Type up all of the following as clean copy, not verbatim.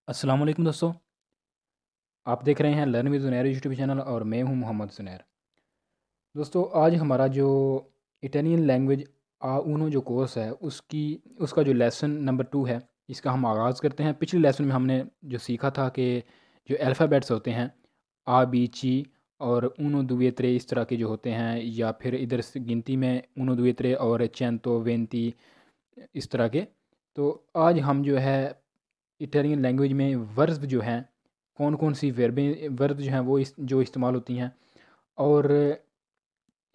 अस्सलाम वालेकुम दोस्तों। आप देख रहे हैं learn with Zunair YouTube channel और मैं हूं मोहम्मद ज़ुनैर। दोस्तों आज हमारा जो इटालियन लैंग्वेज उनो जो कोर्स है उसका जो लेसन नंबर 2 है, इसका हम आगाज़ करते हैं। पिछले लेसन में हमने जो सीखा था कि जो अल्फ़ाबेट्स होते हैं आ बी ची और उनो दुए त्रे इस तरह के जो होते हैं, या फिर इधर से गिनती में उनो दुए त्रे और चेंतो वेंती इस तरह के। तो आज हम जो है इटालियन लैंग्वेज में वर्ब जो हैं, कौन-कौन सी वर्ब जो हैं वो जो इस्तेमाल होती हैं, और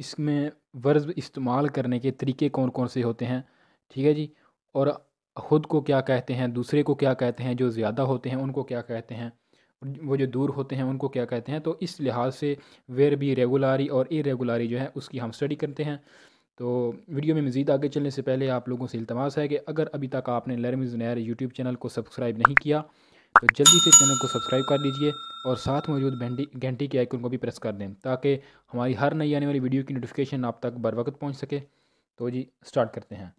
इसमें वर्ब इस्तेमाल करने के तरीके कौन-कौन से होते हैं, ठीक है जी? और ख़ुद को क्या कहते हैं, दूसरे को क्या कहते हैं, जो ज़्यादा होते हैं उनको क्या कहते हैं, वो जो दूर होते हैं उनको क्या कहते हैं। तो इस लिहाज से वर्ब रेगुलारी और इर्रेगुलारी जो है उसकी हम स्टडी करते हैं। तो वीडियो में मज़ीद आगे चलने से पहले आप लोगों से इल्तमास है कि अगर अभी तक आपने learn with Zunair YouTube channel को सब्सक्राइब नहीं किया तो जल्दी से चैनल को सब्सक्राइब कर लीजिए और साथ मौजूद घंटी के आइकन को भी प्रेस कर दें ताकि हमारी हर नई आने वाली वीडियो की नोटिफिकेशन आप तक बर वक्त पहुँच सके। तो जी स्टार्ट करते हैं।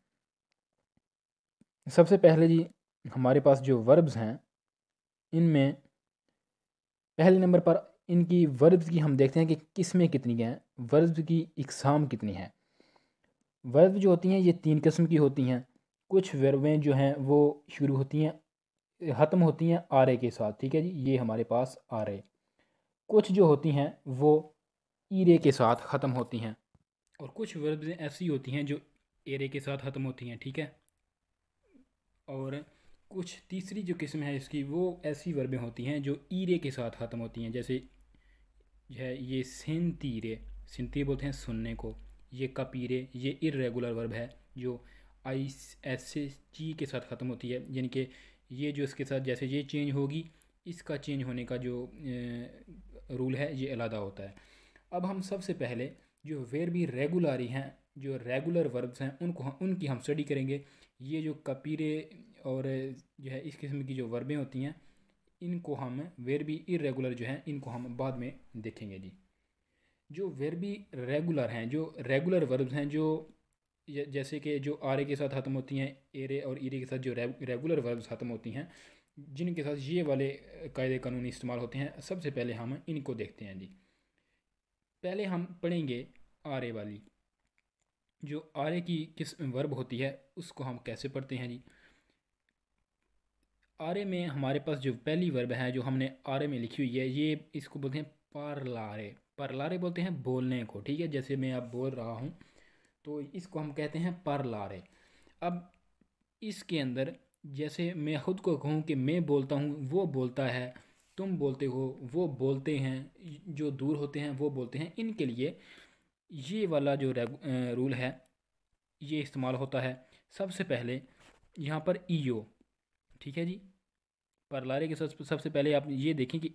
सबसे पहले जी हमारे पास जो वर्ब्स हैं, इनमें पहले नंबर पर इनकी वर्ब्स की हम देखते हैं कि किस्में कितनी हैं, वर्ब्स की इकसाम कितनी हैं। वर्ब जो होती हैं ये 3 किस्म की होती हैं। कुछ वर्बें जो हैं वो शुरू होती हैं, ख़त्म होती हैं आरे के साथ, ठीक है जी? ये हमारे पास आरे। कुछ जो होती हैं वो ईरे के साथ ख़त्म होती हैं, और कुछ वर्ब्स ऐसी होती हैं जो एरे के साथ ख़त्म होती हैं, ठीक है? और कुछ तीसरी जो किस्म है इसकी, वो ऐसी वर्बें होती हैं जो ईरे के साथ ख़त्म होती हैं। जैसे है ये सिनतीरे, सिनती बोलते हैं सुनने को। ये कपीरे, ये इर्रेगुलर वर्ब है जो आई एस से ची के साथ ख़त्म होती है, यानी कि ये जो इसके साथ जैसे ये चेंज होगी, इसका चेंज होने का जो रूल है ये अलग होता है। अब हम सबसे पहले जो वर्बी रेगुलरी हैं, जो रेगुलर वर्ब्स हैं, उनकी हम स्टडी करेंगे। ये जो कपीरे और जो है इस किस्म की जो वर्बें होती हैं, इनको हम वर्बी इरेगुलर जो हैं इनको हम बाद में देखेंगे जी। जो वर्बी रेगुलर हैं, जो रेगुलर वर्ब्स हैं, जो जैसे कि जो आरे के साथ ख़त्म होती हैं, एरे और ईरे के साथ जो रेगुलर वर्ब्स ख़त्म होती हैं, जिनके साथ ये वाले कायदे कानून इस्तेमाल होते हैं, सबसे पहले हम इनको देखते हैं जी। पहले हम पढ़ेंगे आरे वाली। जो आरे की किस वर्ब होती है उसको हम कैसे पढ़ते हैं जी। आरे में हमारे पास जो पहली वर्ब है जो हमने आरे में लिखी हुई है, ये इसको बोलते हैं पारलारे। पारलारे बोलते हैं बोलने को, ठीक है? जैसे मैं अब बोल रहा हूँ तो इसको हम कहते हैं पारलारे। अब इसके अंदर जैसे मैं ख़ुद को कहूँ कि मैं बोलता हूँ, वो बोलता है, तुम बोलते हो, वो बोलते हैं, जो दूर होते हैं वो बोलते हैं, इनके लिए ये वाला जो रूल है ये इस्तेमाल होता है। सबसे पहले यहाँ पर ईयो, ठीक है जी? परलारे के साथ सबसे पहले आप ये देखें कि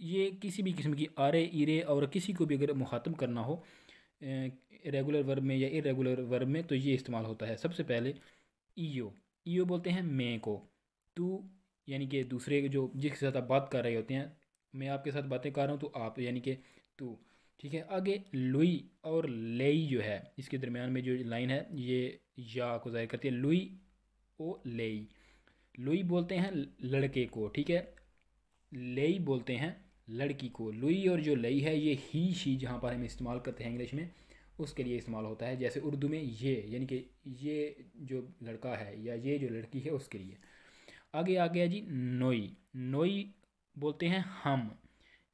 ये किसी भी किस्म की आरे ईरे और किसी को भी अगर मुखातब करना हो रेगुलर वर्ब में या इरेगुलर वर्ब में, तो ये इस्तेमाल होता है। सबसे पहले ईयो, ईयो बोलते हैं मैं को। तू यानी कि दूसरे जो जिसके साथ आप बात कर रहे होते हैं, मैं आपके साथ बातें कर रहा हूँ तो आप यानी कि तू, ठीक है? आगे लुई और लेई जो है, इसके दरमियान में जो लाइन है ये या को ज़ाहिर करती है, लुई ओ लेई। लुई बोलते हैं लड़के को, ठीक है? लेई बोलते हैं लड़की को। लुई और जो लई है ये ही शी जहाँ पर हम इस्तेमाल करते हैं इंग्लिश में, उसके लिए इस्तेमाल होता है। जैसे उर्दू में ये, यानी कि ये जो लड़का है या ये जो लड़की है उसके लिए। आगे आ गया जी नोई। नोई बोलते हैं हम,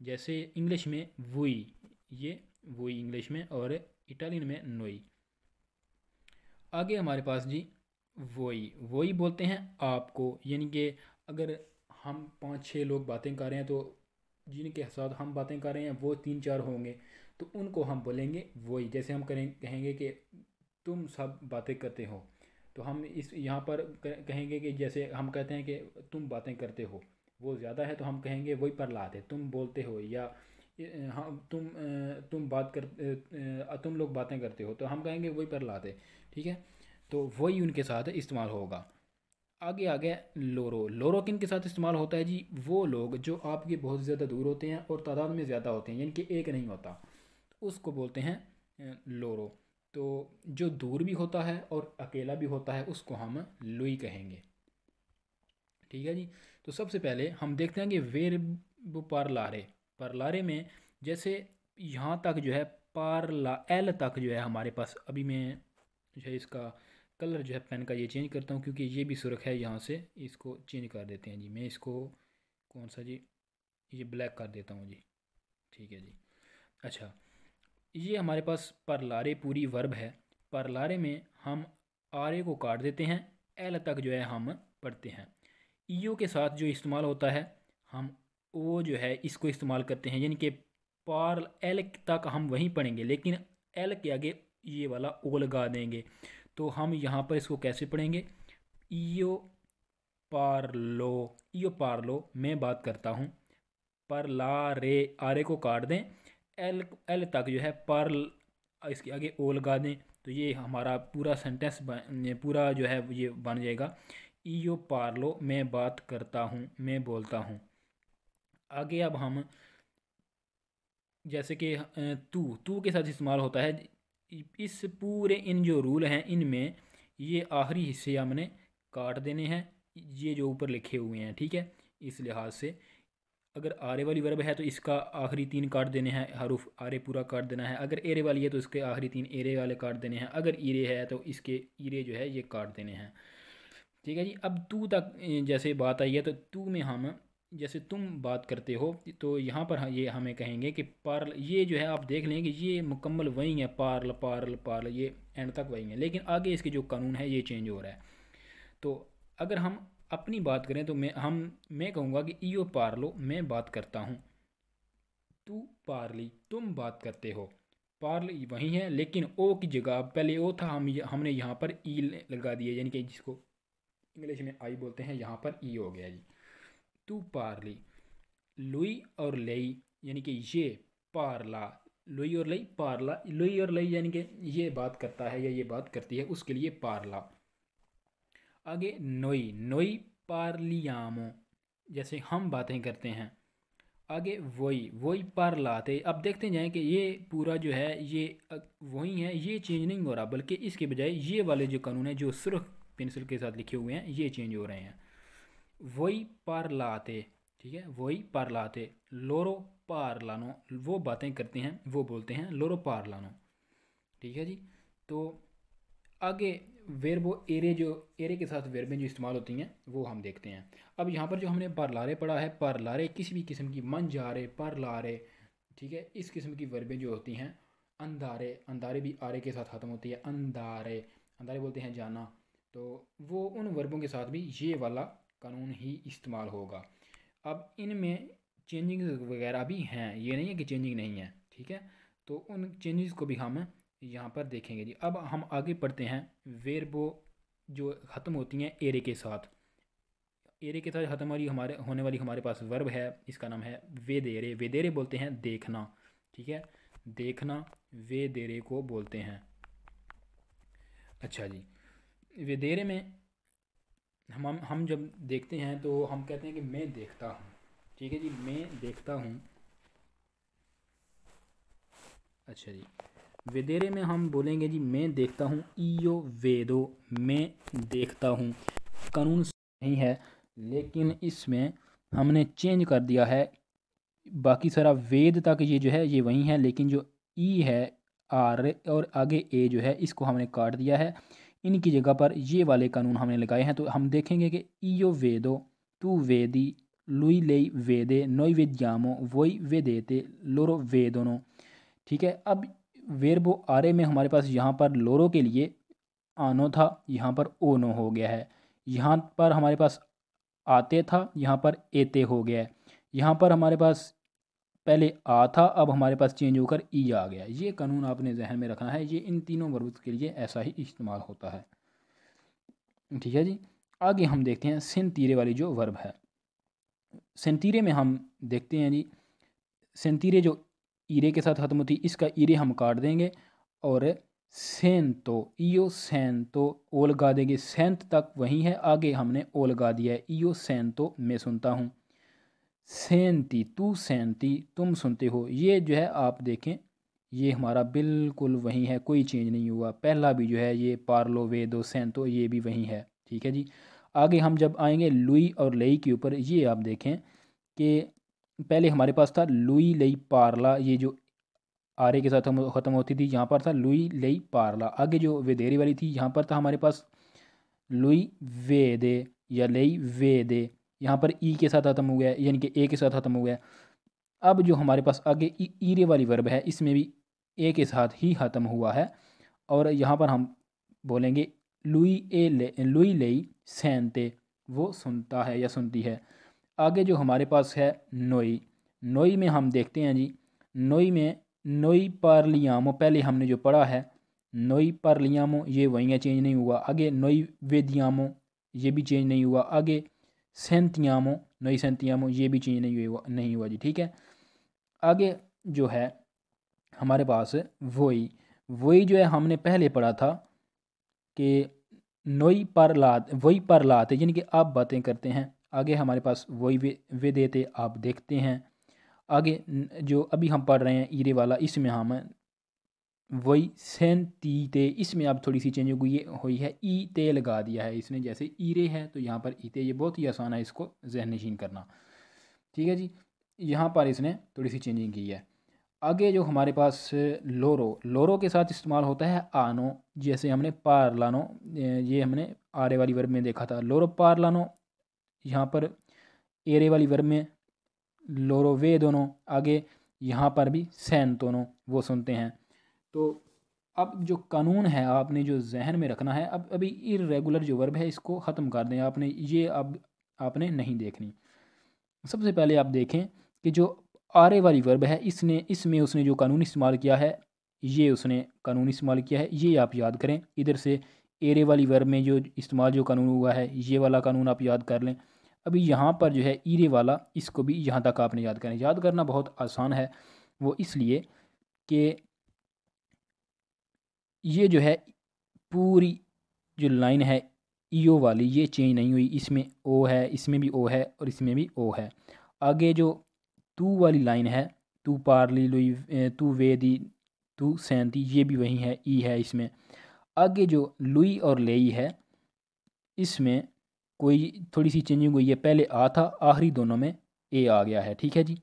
जैसे इंग्लिश में वुई, ये वुई इंग्लिश में, और इटालियन में नोई। आगे हमारे पास जी वही वही बोलते हैं आपको, यानी कि अगर हम 5-6 लोग बातें कर रहे हैं तो जिनके साथ हम बातें कर रहे हैं वो 3-4 होंगे, तो उनको हम बोलेंगे वही। जैसे हम कहेंगे कि तुम सब बातें करते हो, तो हम इस यहाँ पर कहेंगे कि जैसे हम कहते हैं कि तुम बातें करते हो, वो ज़्यादा है तो हम कहेंगे वही पर लाते तुम बोलते हो, या हाँ तुम बात कर तुम लोग बातें करते हो तो हम कहेंगे वही पर लाते, ठीक है? तो वही उनके साथ इस्तेमाल होगा। आगे आ गया लोरो। लोरो किन के साथ इस्तेमाल होता है जी? वो लोग जो आपके बहुत ज़्यादा दूर होते हैं और तादाद में ज़्यादा होते हैं, यानी कि एक नहीं होता, तो उसको बोलते हैं लोरो। तो जो दूर भी होता है और अकेला भी होता है उसको हम लुई कहेंगे, ठीक है जी? तो सबसे पहले हम देखते हैं कि वेर्ब पार्लारे, पार्लारे में जैसे यहाँ तक जो है पार्ला एल तक जो है हमारे पास, अभी मैं जो है इसका कलर जो है पेन का ये चेंज करता हूँ क्योंकि ये भी सुर्ख है, यहाँ से इसको चेंज कर देते हैं जी। मैं इसको कौन सा जी, ये ब्लैक कर देता हूँ जी, ठीक है जी। अच्छा, ये हमारे पास परलारे पूरी वर्ब है। परलारे में हम आरे को काट देते हैं, एल तक जो है हम पढ़ते हैं। ईओ के साथ जो इस्तेमाल होता है, हम ओ जो है इसको इस्तेमाल करते हैं, यानी कि पार एल तक हम वहीं पढ़ेंगे, लेकिन एल के आगे ये वाला ओ लगा देंगे। तो हम यहाँ पर इसको कैसे पढ़ेंगे, ईओ पार्लो, ईओ पार्लो मैं बात करता हूँ। पर ला रे, आरे को काट दें, एल एल तक जो है पर इसके आगे ओ लगा दें, तो ये हमारा पूरा सेंटेंस पूरा जो है ये बन जाएगा, ईयो पार्लो मैं बात करता हूँ, मैं बोलता हूँ। आगे अब हम जैसे कि तू, तू के साथ इस्तेमाल होता है। इस पूरे इन जो रूल हैं इनमें ये आखिरी हिस्से हमने काट देने हैं, ये जो ऊपर लिखे हुए हैं, ठीक है। इस लिहाज से अगर आरे वाली वर्ब है तो इसका आखिरी 3 काट देने हैं, हरूफ आरे पूरा काट देना है। अगर एरे वाली है तो इसके आखिरी 3 एरे वाले काट देने हैं। अगर ईरे है तो इसके ईरे जो है ये काट देने हैं, ठीक है जी। अब तू तक जैसे बात आई है तो तू में हम जैसे तुम बात करते हो, तो यहाँ पर ये हमें कहेंगे कि पार्ल, ये जो है आप देख लें कि ये मुकम्मल वही है, पार्ल पार्ल पार्ल, ये एंड तक वही है, लेकिन आगे इसके जो कानून है ये चेंज हो रहा है। तो अगर हम अपनी बात करें तो मैं कहूँगा कि ईओ पार्लो मैं बात करता हूँ, तू पार्ली तुम बात करते हो। पार्ल वही है, लेकिन ओ की जगह पहले ओ था, हमने यहाँ पर ई लगा दिया, यानी कि जिसको इंग्लिश में आई बोलते हैं, यहाँ पर ई हो गया जी। तू पार्ली, लुई और लई यानी कि ये पार्ला, लुई और लई पार्ला, लुई और लई यानी कि ये बात करता है या ये बात करती है, उसके लिए पार्ला। आगे नोई, नोई पार्लियामो, जैसे हम बातें करते हैं। आगे वही, वही पार्लाते। अब देखते जाएं कि ये पूरा जो है ये वही है, ये चेंज नहीं हो रहा, बल्कि इसके बजाय ये वाले जो कानून है जो सुर्ख पेंसिल के साथ लिखे हुए हैं ये चेंज हो रहे हैं। वही पार्लाते, ठीक है, वही पार्लाते। लोरो पार्लानो, वो बातें करते हैं, वो बोलते हैं लोरो पार्लानो, ठीक है जी। तो आगे वेर्बो एरे, जो एरे के साथ वेर्बें जो इस्तेमाल होती हैं वो हम देखते हैं। अब यहाँ पर जो हमने पार्लारे पढ़ा है, पार्लारे किसी भी किस्म की, मन जा रहे पार्लारे, ठीक है, इस किस्म की वर्बें जो होती हैं। अंधारे, अंधारे भी आरे के साथ ख़त्म होती है, अंधारे, अंधारे बोलते हैं जाना, तो वो उन वर्बों के साथ भी ये वाला कानून ही इस्तेमाल होगा। अब इनमें चेंजिंग वगैरह भी हैं, ये नहीं है कि चेंजिंग नहीं है, ठीक है। तो उन चेंजेस को भी हम यहाँ पर देखेंगे जी। अब हम आगे पढ़ते हैं वेर्बो जो ख़त्म होती हैं एरे के साथ। एरे के साथ ख़त्म वाली हमारे होने वाली हमारे पास वर्ब है, इसका नाम है वेदेरे। वेदेरे बोलते हैं देखना, ठीक है, देखना वेदेरे को बोलते हैं। अच्छा जी, वेदेरे में हम जब देखते हैं तो हम कहते हैं कि मैं देखता हूँ, ठीक है जी, मैं देखता हूँ। अच्छा जी, वेदेरे में हम बोलेंगे जी मैं देखता हूँ, ईयो वेदो मैं देखता हूँ। कानून नहीं है, लेकिन इसमें हमने चेंज कर दिया है। बाकी सारा वेद तक ये जो है ये वही है, लेकिन जो ई है आर और आगे ए जो है इसको हमने काट दिया है। इनकी जगह पर ये वाले कानून हमने लगाए हैं। तो हम देखेंगे कि ईयो वेदो, तू वेदी, लुई लेई वेदे, नोई वेद्यामो, वोई वेदेते, लोरो वेदोनो, ठीक है। अब वेर्बो आरे में हमारे पास यहाँ पर लोरो के लिए आनो था, यहाँ पर ओनो हो गया है। यहाँ पर हमारे पास आते था, यहाँ पर एते हो गया है। यहाँ पर हमारे पास पहले आ था, अब हमारे पास चेंज होकर ई आ गया। ये कानून आपने जहन में रखना है, ये इन तीनों वर्ब्स के लिए ऐसा ही इस्तेमाल होता है, ठीक है जी। आगे हम देखते हैं सेंतीरे वाली जो वर्ब है। सेंतीरे में हम देखते हैं जी, सेंतीरे जो ईरे के साथ ख़त्म होती है, इसका ईरे हम काट देंगे और सेंतो, ईयो सेंतो ओ लगा देंगे। सेंत तक वही है, आगे हमने ओ लगा दिया है, ईयो सेंतो मैं सुनता हूँ। सेंती, तू सेंती तुम सुनते हो। ये जो है आप देखें ये हमारा बिल्कुल वही है, कोई चेंज नहीं हुआ। पहला भी जो है ये पार्लो वेदो सेंतो ये भी वही है, ठीक है जी। आगे हम जब आएंगे लुई और लई के ऊपर, ये आप देखें कि पहले हमारे पास था लुई लई पारला, ये जो आरे के साथ हम ख़त्म होती थी, यहाँ पर था लुई लई पारला। आगे जो वेदेरी वाली थी, यहाँ पर था हमारे पास लुई वे दे या लई वे दे, यहाँ पर ई के साथ ख़त्म हो गया, यानी कि ए के साथ ख़त्म हो गया। अब जो हमारे पास आगे ईरे वाली वर्ब है, इसमें भी ए के साथ ही ख़त्म हुआ है, और यहाँ पर हम बोलेंगे लुई लई सेंते, वो सुनता है या सुनती है। आगे जो हमारे पास है नोई, नोई में हम देखते हैं जी, नोई में नोई पार्लियामो, पहले हमने जो पढ़ा है नोई पार्लियामो, ये वहीं है, चेंज नहीं हुआ। आगे नोई वेदियामो, ये भी चेंज नहीं हुआ। आगे सेंतियामो, नोई सेंतियामो, ये भी चेंज नहीं हुआ जी, ठीक है। आगे जो है हमारे पास वोई, वोई जो है हमने पहले पढ़ा था कि नोई परलात, वही परलात, यानी कि आप बातें करते हैं। आगे हमारे पास वही वे देते, आप देखते हैं। आगे जो अभी हम पढ़ रहे हैं ईरे वाला, इसमें हम वही सेंतीते, इसमें अब थोड़ी सी चेंज हुई है, ई ते लगा दिया है इसने, जैसे ईरे है तो यहाँ पर ईते। ये बहुत ही आसान है इसको जहन नशीन करना, ठीक है जी। यहाँ पर इसने थोड़ी सी चेंजिंग की है। आगे जो हमारे पास लोरो, लोरो के साथ इस्तेमाल होता है आनो, जैसे हमने पारलानो, ये हमने आरे वाली वर्ब में देखा था। लोरो पारलानो, यहाँ पर एरे वाली वर्ब में लोरो वे दोनों, आगे यहाँ पर भी सैन दोनों, वो सुनते हैं। तो अब जो कानून है आपने जो जहन में रखना है, अब अभी इर्रेगुलर जो वर्ब है इसको ख़त्म कर दें आपने, ये अब आपने नहीं देखनी। सबसे पहले आप देखें कि जो आरे वाली वर्ब है, इसमें उसने जो कानून इस्तेमाल किया है, ये उसने कानून इस्तेमाल किया है, ये आप याद करें। इधर से एरे वाली वर्ब में जो इस्तेमाल जो कानून हुआ है, ये वाला कानून आप याद कर लें। अभी यहाँ पर जो है ईरे वाला, इसको भी यहाँ तक आपने याद करें। याद करना बहुत आसान है, वो इसलिए कि ये जो है पूरी जो लाइन है ईओ वाली, ये चेंज नहीं हुई। इसमें ओ है, इसमें भी ओ है, और इसमें भी ओ है। आगे जो तू वाली लाइन है, तू पारली लुई, तू वेदी, तू सैंती, ये भी वही है, ई है इसमें। आगे जो लुई और लेई है, इसमें कोई थोड़ी सी चेंजिंग हुई है, पहले आ था, आखिरी दोनों में ए आ गया है, ठीक है जी।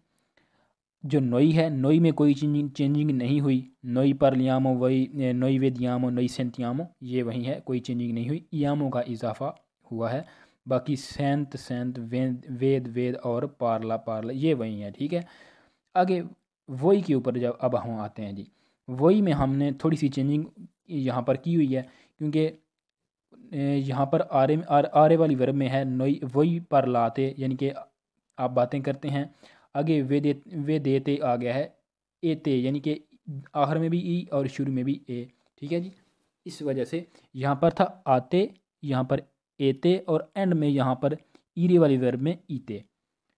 जो नोई है, नोई में कोई चेंजिंग नहीं हुई। नोई पर लियामो वही, नोई वेदियामो, नोई सेंतियामो, ये वही है, कोई चेंजिंग नहीं हुई। इयामो का इजाफा हुआ है, बाकी सेंत सेंत, वेद वेद और पारला पारला, ये वही है, ठीक है। आगे वही के ऊपर जब अब हम आते हैं जी, वही में हमने थोड़ी सी चेंजिंग यहाँ पर की हुई है, क्योंकि यहाँ पर आरे वाली वर्ब में है नोई वही पर लाते, यानी कि आप बातें करते हैं। आगे वे देते आ गया है एते, यानी कि आखिर में भी ई और शुरू में भी ए, ठीक है जी। इस वजह से यहाँ पर था आते, यहाँ पर एते, और एंड में यहाँ पर ईरे वाली वर्ब में ईते।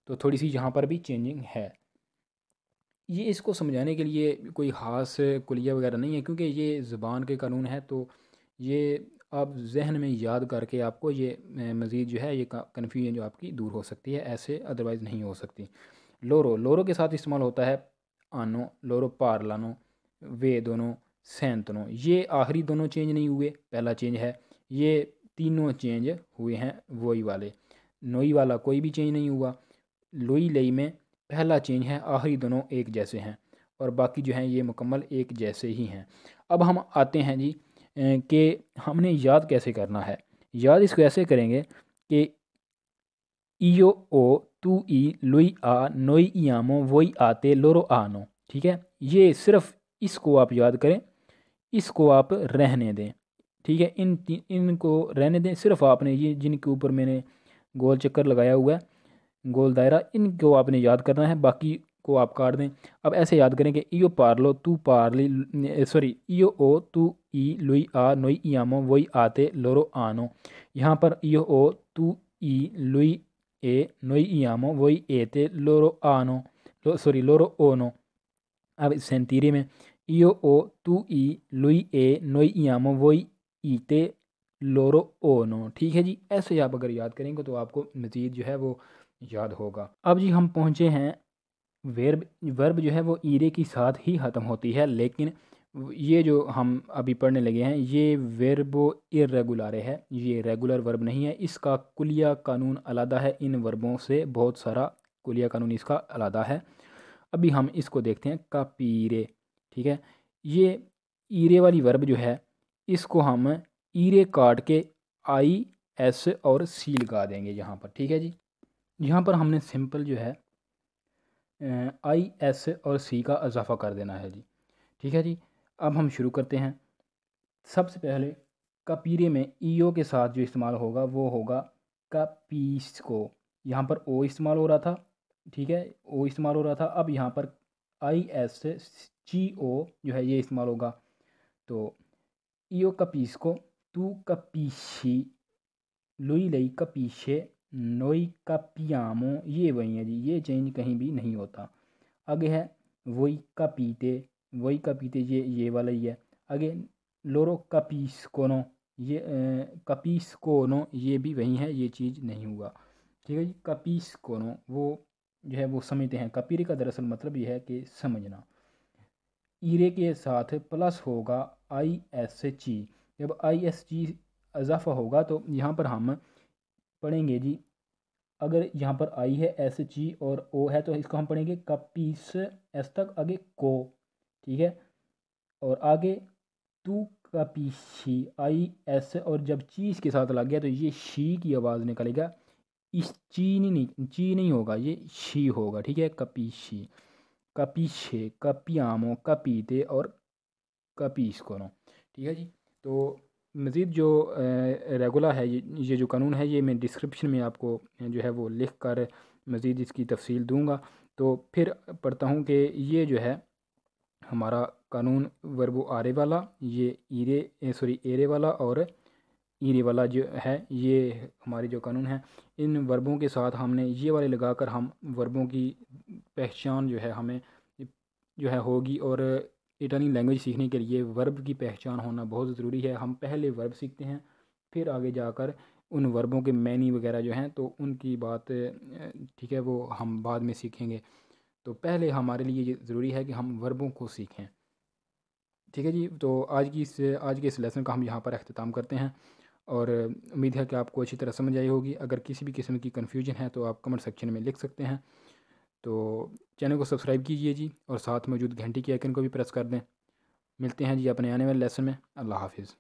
तो थोड़ी सी यहाँ पर भी चेंजिंग है। ये इसको समझाने के लिए कोई ख़ास कुलिया वगैरह नहीं है, क्योंकि ये ज़ुबान के कानून है। तो ये आप जहन में याद करके आपको ये मज़ीद जो है ये कन्फ्यूजन जो आपकी दूर हो सकती है, ऐसे अदरवाइज़ नहीं हो सकती। लोरो, लोरो के साथ इस्तेमाल होता है आनो, लोरो पारलानो, वे दोनों, सैंतनो, ये आखिरी दोनों चेंज नहीं हुए, पहला चेंज है। ये तीनों चेंज हुए हैं वही वाले। नोई वाला कोई भी चेंज नहीं हुआ। लोई लई में पहला चेंज है, आखिरी दोनों एक जैसे हैं, और बाकी जो हैं ये मुकम्मल एक जैसे ही हैं। अब हम आते हैं जी कि हमने याद कैसे करना है। याद इसको ऐसे करेंगे कि ईयो ओ तू ई लुई आ नोई इयामो वही आते लोरो आनो, ठीक है। ये सिर्फ इसको आप याद करें, इसको आप रहने दें, ठीक है। इनको रहने दें, सिर्फ आपने ये जिनके ऊपर मैंने गोल चक्कर लगाया हुआ है, गोल दायरा, इनको आपने याद करना है, बाकी को आप काट दें। अब ऐसे याद करें कि इयो पारलो तू पारली, सॉरी, इयो ओ तू ई लुई आ नोई इयामो वही आते लोरो आनो। यहाँ पर इयो ओ तू ई लुई ए नोई इयामो वही एते लोरो आनो, सॉरी लोरो ओनो। अब सेंतीरे में इयो ओ तू ई लुई ए नोई इयामो वही ईते लोरो ओनो, ठीक है जी। ऐसे आप अगर याद करेंगे तो आपको मज़ीद जो है वो याद होगा। अब जी हम पहुँचे हैं वर्ब जो है वो ईरे के साथ ही ख़त्म होती है, लेकिन ये जो हम अभी पढ़ने लगे हैं ये वर्बो इर्रेगुलारे है, ये रेगुलर वर्ब नहीं है। इसका कुलिया कानून अलग है, इन वर्बों से बहुत सारा कुलिया कानून इसका अलग है। अभी हम इसको देखते हैं कापीरे, ठीक है। ये ईरे वाली वर्ब जो है इसको हम ईरे काट के आई एस और सी लगा देंगे यहाँ पर, ठीक है जी। यहाँ पर हमने सिंपल जो है आई एस और सी का इजाफा कर देना है जी, ठीक है जी। अब हम शुरू करते हैं। सबसे पहले कपीरे में ईओ के साथ जो इस्तेमाल होगा वो होगा कपीस को। यहाँ पर ओ इस्तेमाल हो रहा था, ठीक है, ओ इस्तेमाल हो रहा था। अब यहाँ पर आई एस ची ओ जो है ये इस्तेमाल होगा। तो ईओ कपीस को तू कपीशी, लुई लई कपीशे, नोई कपियामो, ये वही है जी, ये चेंज कहीं भी नहीं होता। आगे है वही का पीते, वही का पीते, ये वाला ही है। आगे लोरो कपीस्कोनो, ये कपीस्कोनो ये भी वही है, ये चीज़ नहीं हुआ, ठीक है जी। कपीस्कोनो वो जो है वो समझते हैं। कपीरे का दरअसल मतलब ये है कि समझना। ईरे के साथ प्लस होगा आई एस ची, जब आई एस ची इजाफा होगा तो यहाँ पर हम पढ़ेंगे जी। अगर यहाँ पर आई है एस जी और ओ है तो इसको हम पढ़ेंगे कपीस, एस तक आगे को, ठीक है। और आगे तू कपीशी, आई एस और जब चीज़ के साथ लग गया तो ये शी की आवाज़ निकलेगा। इस ची नहीं होगा, ये शी होगा, ठीक है। कपीशी, कपीशे, कपियामो, कपीते और कपीस को, ठीक है जी। तो मज़ीद जो रेगुलर है, ये जो कानून है ये मैं डिस्क्रिप्शन में आपको जो है वो लिख कर मज़ीद इसकी तफसील दूंगा। तो फिर पढ़ता हूँ कि ये जो है हमारा कानून वर्बो आरे वाला, ये एरे वाला और ईरे वाला जो है, ये हमारे जो कानून है। इन वर्बों के साथ हमने ये वाले लगाकर हम वर्बों की पहचान जो है हमें जो है होगी। और इटालियन लैंग्वेज सीखने के लिए वर्ब की पहचान होना बहुत ज़रूरी है। हम पहले वर्ब सीखते हैं, फिर आगे जाकर उन वर्बों के मैनी वगैरह जो हैं तो उनकी बात ठीक है वो हम बाद में सीखेंगे। तो पहले हमारे लिए ये ज़रूरी है कि हम वर्बों को सीखें, ठीक है जी। तो आज के इस लेसन का हम यहाँ पर अख्ताम करते हैं और उम्मीद है कि आपको अच्छी तरह समझ आई होगी। अगर किसी भी किस्म की कन्फ्यूजन है तो आप कमेंट सेक्शन में लिख सकते हैं। तो चैनल को सब्सक्राइब कीजिए जी और साथ मौजूद घंटी के आइकन को भी प्रेस कर दें। मिलते हैं जी अपने आने वाले लेसन में। अल्लाह हाफिज़।